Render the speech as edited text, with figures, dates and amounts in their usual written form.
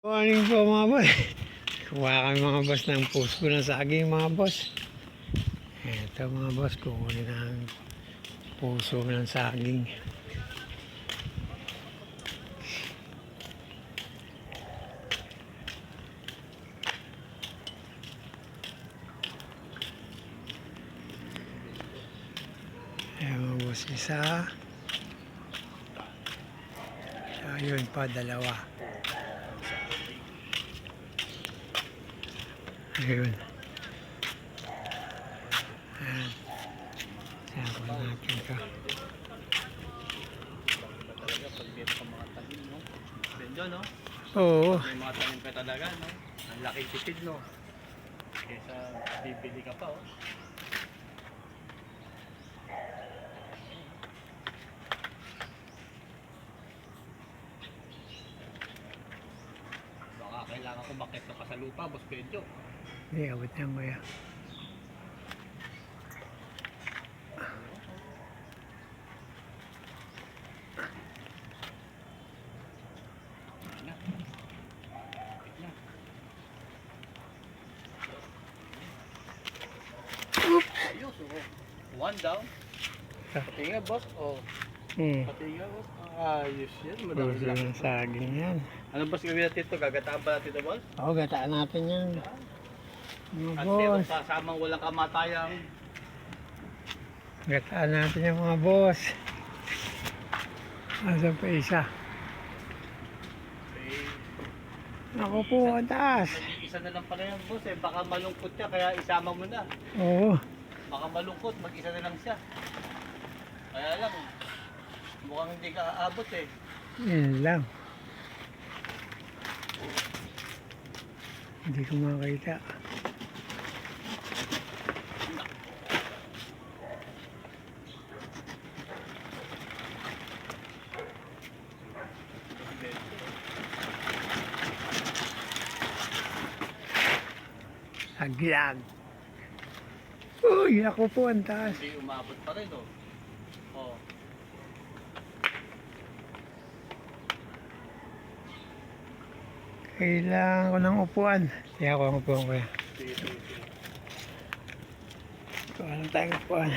Morning po mga boss. Kuha kami mga boss ng puso ng saging mga boss. Ito mga boss, kukunin ng puso ng saging. Ayan mga boss, isa. Ayun pa, dalawa. Ayun. Ayan. Sako natin ito. Talaga pag meron ka mga tanim, no? Bendo, no? Oo. May mga tanim ka talaga, no? Ang laki tipid, no? Kesa bibili ka pa, oh. Baka kailangan ko bakit ka pa sa lupa, boss Benjo. Hindi, abot yan kuya. Na. Na. Ayos, oh. One down. Pati nga, boss, oh. Pati nga, boss. Ayos yan. Madami Puso lang. ng saging yan. Ano boss gawin natin ito? Gagataan pa natin ito, boss? Oo, gataan natin yan. Mga At meron boss. kasamang walang kamatayang. Gataan natin yung mga boss. Asan pa isa? Eh, Ako po, ang taas. Isa na lang pala yan, boss eh. Baka malungkot ka, kaya isama mo na. Oo. Baka malungkot, mag-isa na lang siya. Kaya lang, mukhang hindi ka aabot eh. Yun lang. Hindi ko makita. Aglag. Uy, ako po, ang taas. Hindi umabot pa rin, oh. Oh. Kailangan ko ng upuan. Kaya ako ang upuan ko yan. Sige, sige, sige. Kuha lang tayong upuan.